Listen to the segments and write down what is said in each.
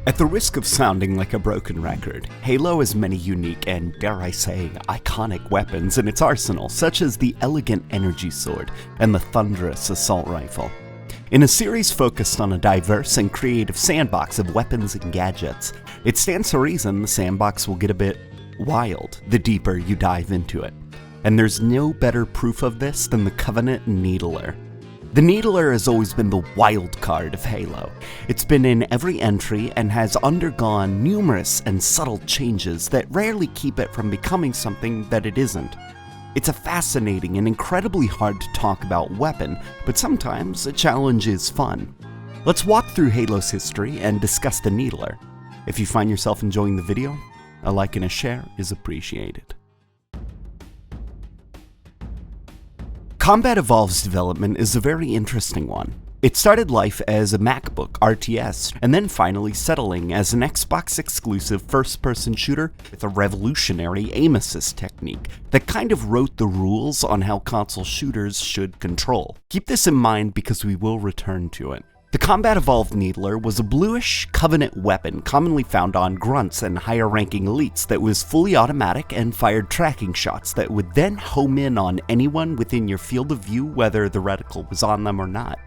At the risk of sounding like a broken record, Halo has many unique and, dare I say, iconic weapons in its arsenal, such as the elegant energy sword and the thunderous assault rifle. In a series focused on a diverse and creative sandbox of weapons and gadgets, it stands to reason the sandbox will get a bit wild the deeper you dive into it. And there's no better proof of this than the Covenant Needler. The Needler has always been the wild card of Halo. It's been in every entry and has undergone numerous and subtle changes that rarely keep it from becoming something that it isn't. It's a fascinating and incredibly hard to talk about weapon, but sometimes a challenge is fun. Let's walk through Halo's history and discuss the Needler. If you find yourself enjoying the video, a like and a share is appreciated. Combat Evolved's development is a very interesting one. It started life as a MacBook RTS, and then finally settling as an Xbox-exclusive first-person shooter with a revolutionary aim assist technique that kind of wrote the rules on how console shooters should control. Keep this in mind because we will return to it. The Combat Evolved Needler was a bluish Covenant weapon commonly found on grunts and higher-ranking elites that was fully automatic and fired tracking shots that would then home in on anyone within your field of view whether the reticle was on them or not.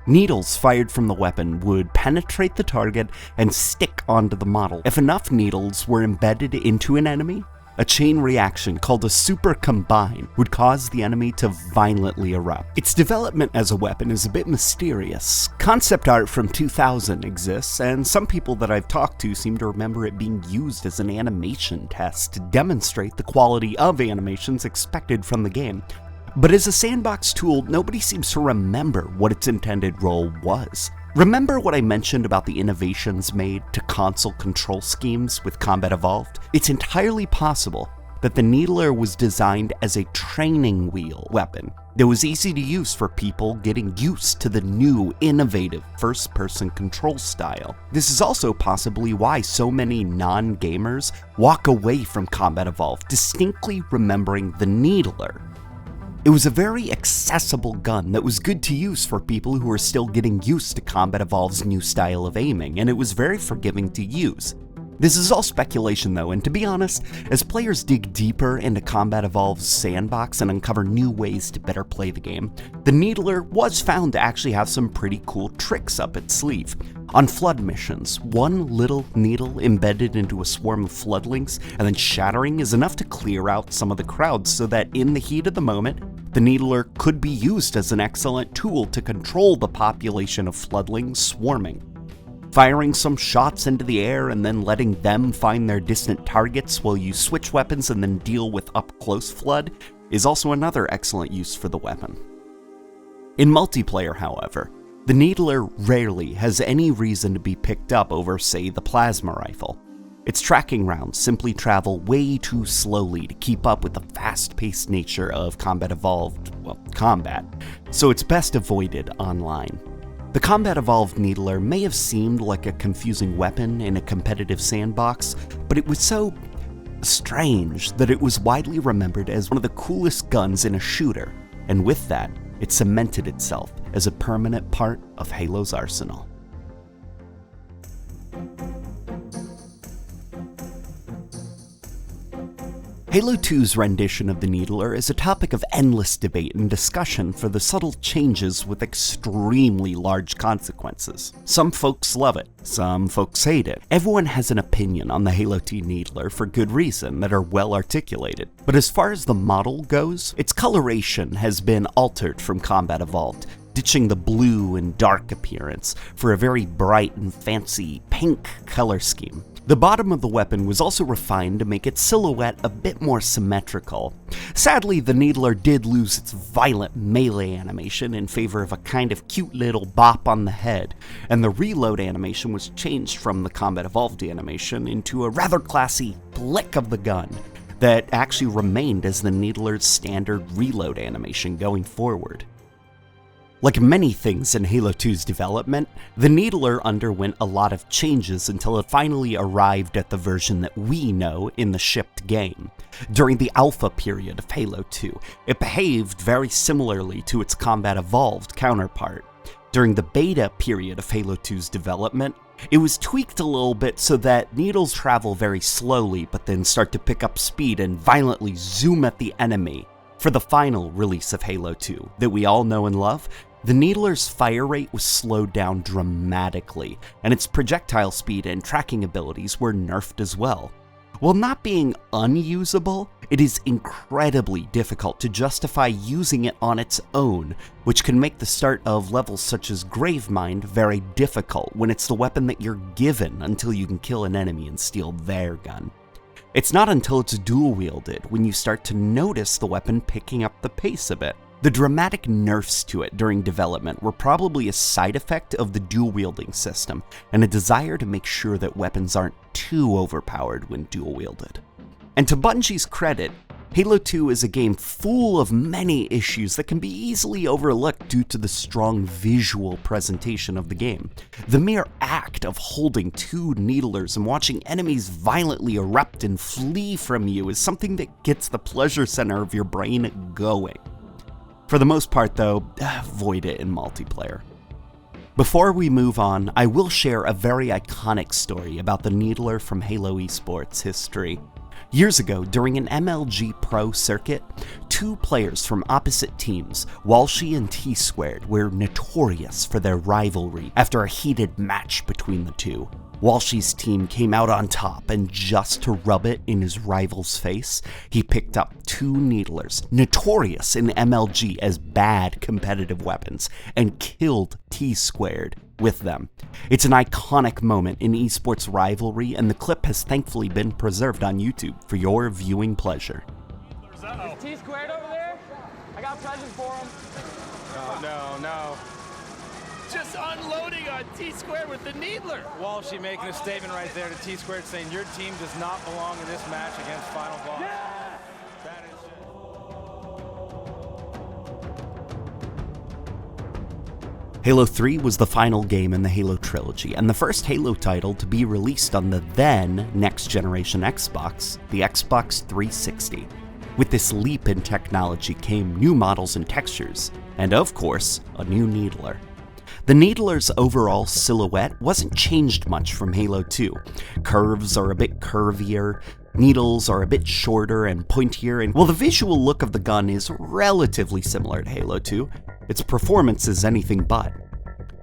Needles fired from the weapon would penetrate the target and stick onto the model. If enough needles were embedded into an enemy, a chain reaction called a super combine would cause the enemy to violently erupt. Its development as a weapon is a bit mysterious. Concept art from 2000 exists, and some people that I've talked to seem to remember it being used as an animation test to demonstrate the quality of animations expected from the game. But as a sandbox tool, nobody seems to remember what its intended role was. Remember what I mentioned about the innovations made to console control schemes with Combat Evolved? It's entirely possible that the Needler was designed as a training wheel weapon that was easy to use for people getting used to the new, innovative first-person control style. This is also possibly why so many non-gamers walk away from Combat Evolved distinctly remembering the Needler. It was a very accessible gun that was good to use for people who were still getting used to Combat Evolved's new style of aiming, and it was very forgiving to use. This is all speculation though, and to be honest, as players dig deeper into Combat Evolved's sandbox and uncover new ways to better play the game, the Needler was found to actually have some pretty cool tricks up its sleeve. On flood missions, one little needle embedded into a swarm of floodlings and then shattering is enough to clear out some of the crowds so that in the heat of the moment, the Needler could be used as an excellent tool to control the population of floodlings swarming. Firing some shots into the air and then letting them find their distant targets while you switch weapons and then deal with up-close flood is also another excellent use for the weapon. In multiplayer, however, the Needler rarely has any reason to be picked up over, say, the plasma rifle. Its tracking rounds simply travel way too slowly to keep up with the fast-paced nature of Combat Evolved, combat, so it's best avoided online. The Combat Evolved Needler may have seemed like a confusing weapon in a competitive sandbox, but it was so strange that it was widely remembered as one of the coolest guns in a shooter, and with that, it cemented itself as a permanent part of Halo's arsenal. Halo 2's rendition of the Needler is a topic of endless debate and discussion for the subtle changes with extremely large consequences. Some folks love it, some folks hate it. Everyone has an opinion on the Halo 2 Needler for good reason that are well articulated. But as far as the model goes, its coloration has been altered from Combat Evolved, ditching the blue and dark appearance for a very bright and fancy pink color scheme. The bottom of the weapon was also refined to make its silhouette a bit more symmetrical. Sadly, the Needler did lose its violent melee animation in favor of a kind of cute little bop on the head, and the reload animation was changed from the Combat Evolved animation into a rather classy flick of the gun that actually remained as the Needler's standard reload animation going forward. Like many things in Halo 2's development, the Needler underwent a lot of changes until it finally arrived at the version that we know in the shipped game. During the alpha period of Halo 2, it behaved very similarly to its Combat Evolved counterpart. During the beta period of Halo 2's development, it was tweaked a little bit so that needles travel very slowly but then start to pick up speed and violently zoom at the enemy. For the final release of Halo 2 that we all know and love, the needler's fire rate was slowed down dramatically, and its projectile speed and tracking abilities were nerfed as well. While not being unusable, it is incredibly difficult to justify using it on its own, which can make the start of levels such as Gravemind very difficult when it's the weapon that you're given until you can kill an enemy and steal their gun. It's not until it's dual-wielded when you start to notice the weapon picking up the pace a bit. The dramatic nerfs to it during development were probably a side effect of the dual-wielding system, and a desire to make sure that weapons aren't too overpowered when dual-wielded. And to Bungie's credit, Halo 2 is a game full of many issues that can be easily overlooked due to the strong visual presentation of the game. The mere act of holding two needlers and watching enemies violently erupt and flee from you is something that gets the pleasure center of your brain going. For the most part though, avoid it in multiplayer. Before we move on, I will share a very iconic story about the needler from Halo esports history. Years ago, during an MLG Pro circuit, two players from opposite teams, Walshy and T-Squared, were notorious for their rivalry after a heated match between the two. Walshy's team came out on top, and just to rub it in his rival's face, he picked up two needlers, notorious in MLG as bad competitive weapons, and killed T-Squared with them. It's an iconic moment in esports rivalry, and the clip has thankfully been preserved on YouTube for your viewing pleasure. Is T-Squared over there? I got presents for him. No. Just unloading on T-Squared with the needler. Walshy making a statement right there to T-Squared saying your team does not belong in this match against Final Boss. Yeah! That is it. Halo 3 was the final game in the Halo trilogy, and the first Halo title to be released on the then next-generation Xbox, the Xbox 360. With this leap in technology came new models and textures, and of course, a new needler. The needler's overall silhouette wasn't changed much from Halo 2. Curves are a bit curvier, needles are a bit shorter and pointier, and while the visual look of the gun is relatively similar to Halo 2, its performance is anything but.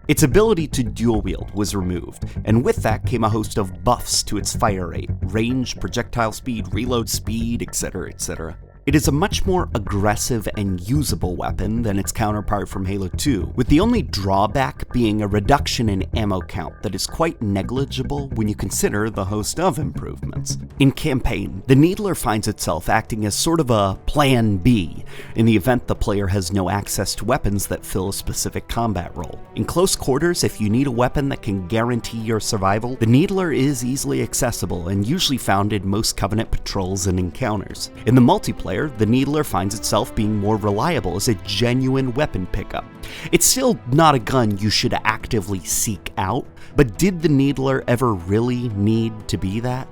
Its ability to dual-wield was removed, and with that came a host of buffs to its fire rate, range, projectile speed, reload speed, etc., etc. It is a much more aggressive and usable weapon than its counterpart from Halo 2, with the only drawback being a reduction in ammo count that is quite negligible when you consider the host of improvements. In campaign, the needler finds itself acting as sort of a plan B in the event the player has no access to weapons that fill a specific combat role. In close quarters, if you need a weapon that can guarantee your survival, the needler is easily accessible and usually found in most Covenant patrols and encounters. In the multiplayer, the needler finds itself being more reliable as a genuine weapon pickup. It's still not a gun you should actively seek out, but did the needler ever really need to be that?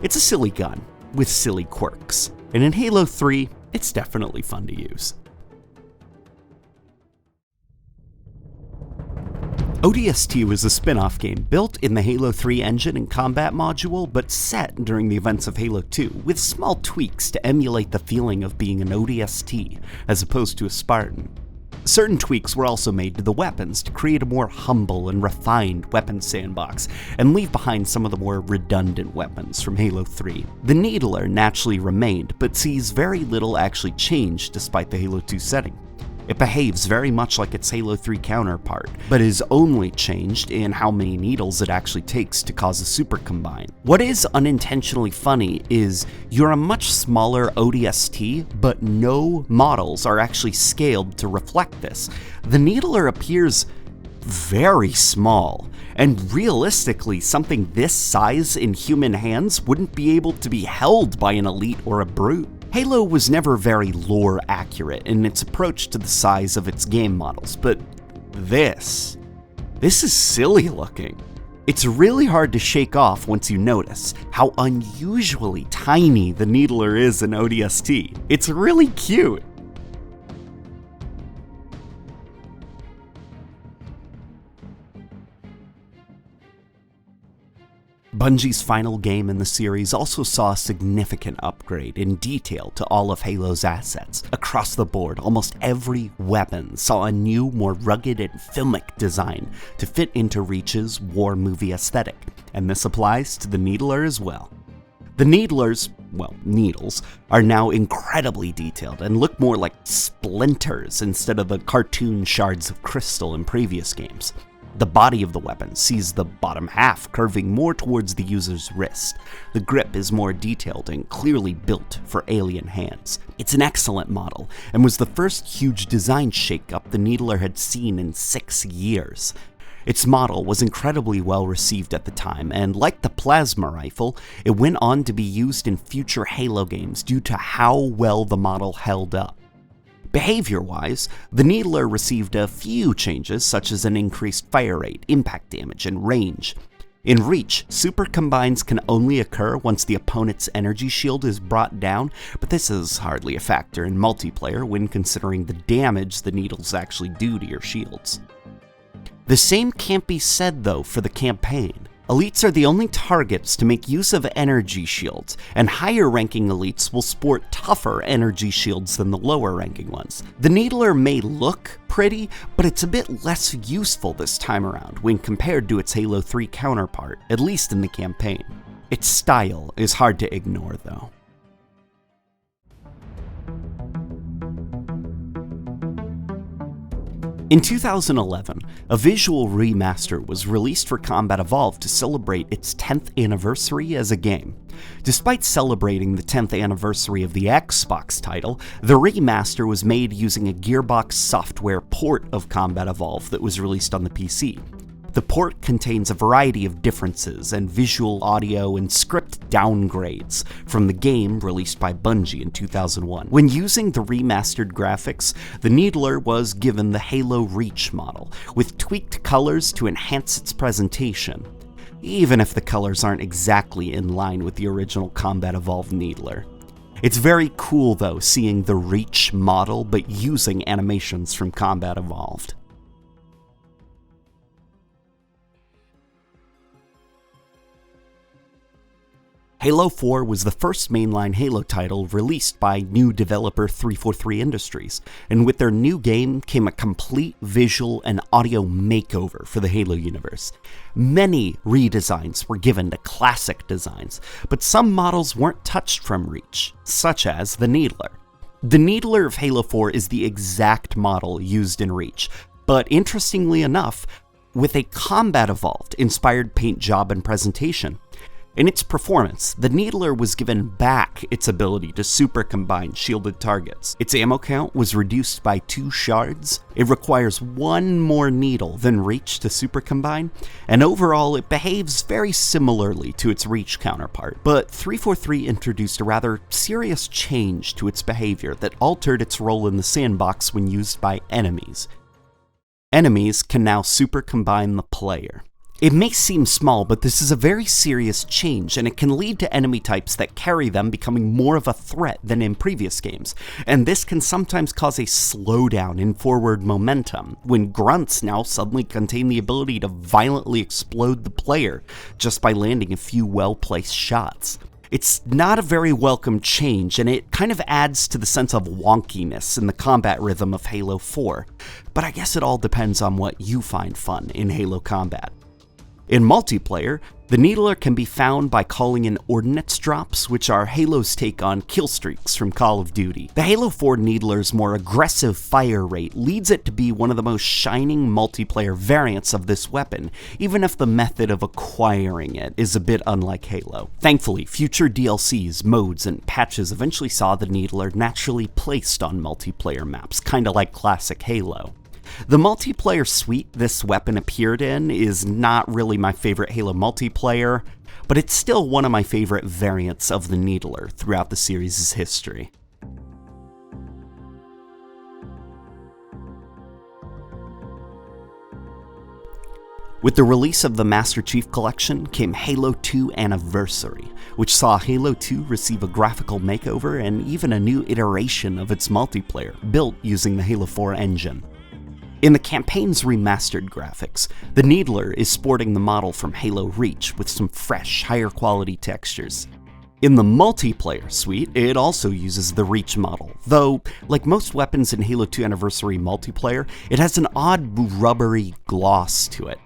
It's a silly gun with silly quirks, and in Halo 3, it's definitely fun to use. ODST was a spin-off game built in the Halo 3 engine and combat module, but set during the events of Halo 2, with small tweaks to emulate the feeling of being an ODST, as opposed to a Spartan. Certain tweaks were also made to the weapons to create a more humble and refined weapon sandbox, and leave behind some of the more redundant weapons from Halo 3. The needler naturally remained, but sees very little actually change despite the Halo 2 setting. It behaves very much like its Halo 3 counterpart, but is only changed in how many needles it actually takes to cause a super combine. What is unintentionally funny is you're a much smaller ODST, but no models are actually scaled to reflect this. The needler appears very small, and realistically something this size in human hands wouldn't be able to be held by an elite or a brute. Halo was never very lore accurate in its approach to the size of its game models, but this is silly looking. It's really hard to shake off once you notice how unusually tiny the needler is in ODST. It's really cute. Bungie's final game in the series also saw a significant upgrade in detail to all of Halo's assets. Across the board, almost every weapon saw a new, more rugged and filmic design to fit into Reach's war movie aesthetic, and this applies to the Needler as well. The Needlers, well, needles, are now incredibly detailed and look more like splinters instead of the cartoon shards of crystal in previous games. The body of the weapon sees the bottom half curving more towards the user's wrist. The grip is more detailed and clearly built for alien hands. It's an excellent model, and was the first huge design shakeup the Needler had seen in 6 years. Its model was incredibly well received at the time, and like the plasma rifle, it went on to be used in future Halo games due to how well the model held up. Behavior-wise, the Needler received a few changes, such as an increased fire rate, impact damage, and range. In Reach, super combines can only occur once the opponent's energy shield is brought down, but this is hardly a factor in multiplayer when considering the damage the needles actually do to your shields. The same can't be said, though, for the campaign. Elites are the only targets to make use of energy shields, and higher-ranking elites will sport tougher energy shields than the lower-ranking ones. The Needler may look pretty, but it's a bit less useful this time around when compared to its Halo 3 counterpart, at least in the campaign. Its style is hard to ignore, though. In 2011, a visual remaster was released for Combat Evolved to celebrate its 10th anniversary as a game. Despite celebrating the 10th anniversary of the Xbox title, the remaster was made using a Gearbox software port of Combat Evolved that was released on the PC. The port contains a variety of differences and visual, audio, and script downgrades from the game released by Bungie in 2001. When using the remastered graphics, the Needler was given the Halo Reach model, with tweaked colors to enhance its presentation, even if the colors aren't exactly in line with the original Combat Evolved Needler. It's very cool, though, seeing the Reach model but using animations from Combat Evolved. Halo 4 was the first mainline Halo title released by new developer 343 Industries, and with their new game came a complete visual and audio makeover for the Halo universe. Many redesigns were given to classic designs, but some models weren't touched from Reach, such as the Needler. The Needler of Halo 4 is the exact model used in Reach, but interestingly enough, with a Combat Evolved inspired paint job and presentation. In its performance, the Needler was given back its ability to super combine shielded targets. Its ammo count was reduced by 2 shards, it requires 1 more needle than Reach to super combine, and overall it behaves very similarly to its Reach counterpart. But 343 introduced a rather serious change to its behavior that altered its role in the sandbox when used by enemies. Enemies can now super combine the player. It may seem small, but this is a very serious change, and it can lead to enemy types that carry them becoming more of a threat than in previous games, and this can sometimes cause a slowdown in forward momentum, when grunts now suddenly contain the ability to violently explode the player just by landing a few well-placed shots. It's not a very welcome change, and it kind of adds to the sense of wonkiness in the combat rhythm of Halo 4, but I guess it all depends on what you find fun in Halo combat. In multiplayer, the Needler can be found by calling in ordnance drops, which are Halo's take on kill streaks from Call of Duty. The Halo 4 Needler's more aggressive fire rate leads it to be one of the most shining multiplayer variants of this weapon, even if the method of acquiring it is a bit unlike Halo. Thankfully, future DLCs, modes, and patches eventually saw the Needler naturally placed on multiplayer maps, kinda like classic Halo. The multiplayer suite this weapon appeared in is not really my favorite Halo multiplayer, but it's still one of my favorite variants of the Needler throughout the series' history. With the release of the Master Chief Collection came Halo 2 Anniversary, which saw Halo 2 receive a graphical makeover and even a new iteration of its multiplayer, built using the Halo 4 engine. In the campaign's remastered graphics, the Needler is sporting the model from Halo Reach with some fresh, higher quality textures. In the multiplayer suite, it also uses the Reach model, though, like most weapons in Halo 2 Anniversary multiplayer, it has an odd rubbery gloss to it.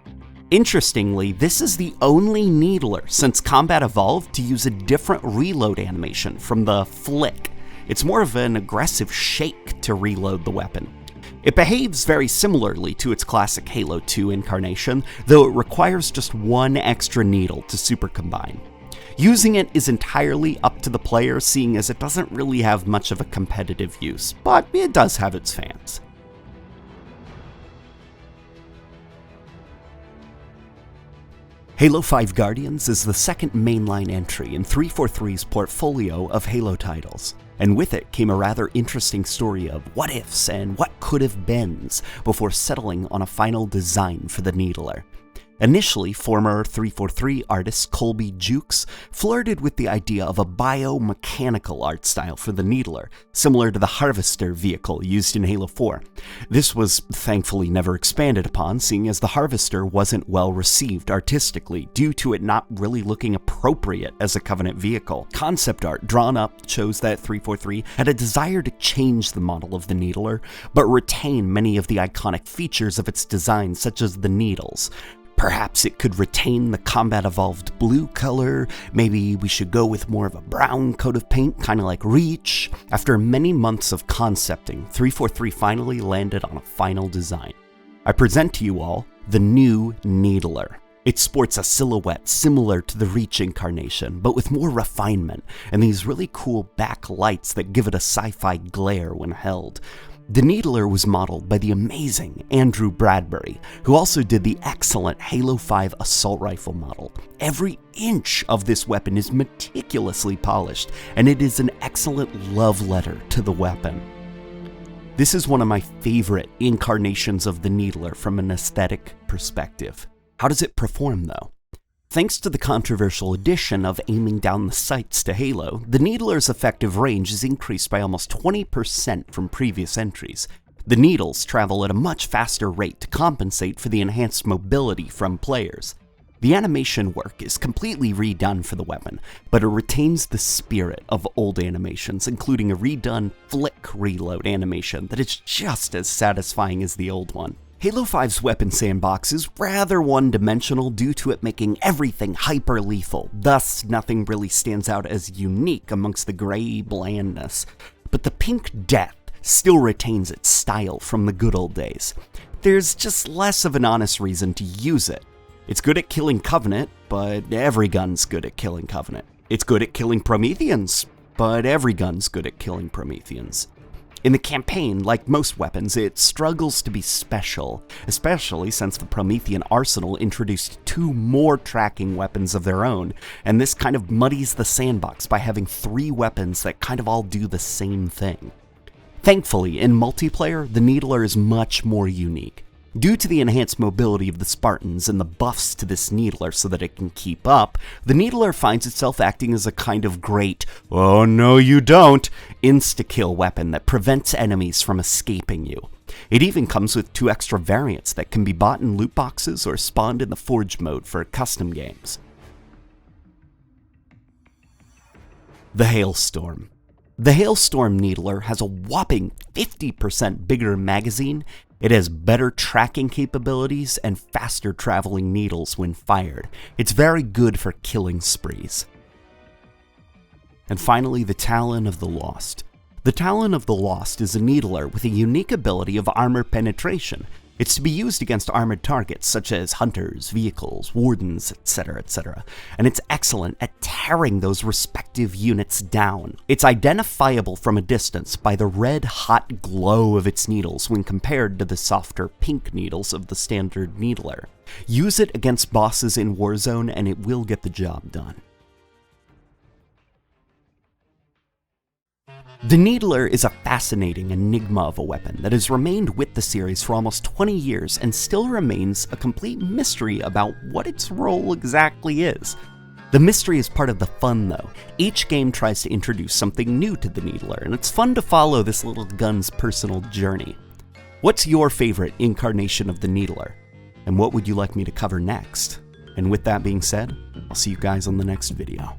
Interestingly, this is the only Needler since Combat Evolved to use a different reload animation from the flick. It's more of an aggressive shake to reload the weapon. It behaves very similarly to its classic Halo 2 incarnation, though it requires just one extra needle to super combine. Using it is entirely up to the player, seeing as it doesn't really have much of a competitive use, but it does have its fans. Halo 5 Guardians is the second mainline entry in 343's portfolio of Halo titles, and with it came a rather interesting story of what-ifs and what-could-have-beens before settling on a final design for the Needler. Initially, former 343 artist Colby Jukes flirted with the idea of a biomechanical art style for the Needler, similar to the Harvester vehicle used in Halo 4. This was thankfully never expanded upon, seeing as the Harvester wasn't well received artistically due to it not really looking appropriate as a Covenant vehicle. Concept art drawn up shows that 343 had a desire to change the model of the Needler, but retain many of the iconic features of its design, such as the needles. Perhaps it could retain the Combat Evolved blue color, maybe we should go with more of a brown coat of paint, kinda like Reach. After many months of concepting, 343 finally landed on a final design. I present to you all the new Needler. It sports a silhouette similar to the Reach incarnation, but with more refinement, and these really cool backlights that give it a sci-fi glare when held. The Needler was modeled by the amazing Andrew Bradbury, who also did the excellent Halo 5 assault rifle model. Every inch of this weapon is meticulously polished, and it is an excellent love letter to the weapon. This is one of my favorite incarnations of the Needler from an aesthetic perspective. How does it perform though? Thanks to the controversial addition of aiming down the sights to Halo, the Needler's effective range is increased by almost 20% from previous entries. The needles travel at a much faster rate to compensate for the enhanced mobility from players. The animation work is completely redone for the weapon, but it retains the spirit of old animations, including a redone flick reload animation that is just as satisfying as the old one. Halo 5's weapon sandbox is rather one-dimensional due to it making everything hyper-lethal, thus nothing really stands out as unique amongst the gray blandness. But the pink death still retains its style from the good old days. There's just less of an honest reason to use it. It's good at killing Covenant, but every gun's good at killing Covenant. It's good at killing Prometheans, but every gun's good at killing Prometheans. In the campaign, like most weapons, it struggles to be special, especially since the Promethean arsenal introduced 2 more tracking weapons of their own, and this kind of muddies the sandbox by having 3 weapons that kind of all do the same thing. Thankfully, in multiplayer, the Needler is much more unique. Due to the enhanced mobility of the Spartans and the buffs to this Needler so that it can keep up, the Needler finds itself acting as a kind of great, oh no you don't, insta-kill weapon that prevents enemies from escaping you. It even comes with 2 extra variants that can be bought in loot boxes or spawned in the Forge mode for custom games. The Hailstorm. The Hailstorm Needler has a whopping 50% bigger magazine. It has better tracking capabilities and faster traveling needles when fired. It's very good for killing sprees. And finally, the Talon of the Lost. The Talon of the Lost is a Needler with a unique ability of armor penetration. It's to be used against armored targets such as hunters, vehicles, wardens, etc., and it's excellent at tearing those respective units down. It's identifiable from a distance by the red-hot glow of its needles when compared to the softer pink needles of the standard Needler. Use it against bosses in Warzone and it will get the job done. The Needler is a fascinating enigma of a weapon that has remained with the series for almost 20 years and still remains a complete mystery about what its role exactly is. The mystery is part of the fun though. Each game tries to introduce something new to the Needler, and it's fun to follow this little gun's personal journey. What's your favorite incarnation of the Needler? And what would you like me to cover next? And with that being said, I'll see you guys on the next video.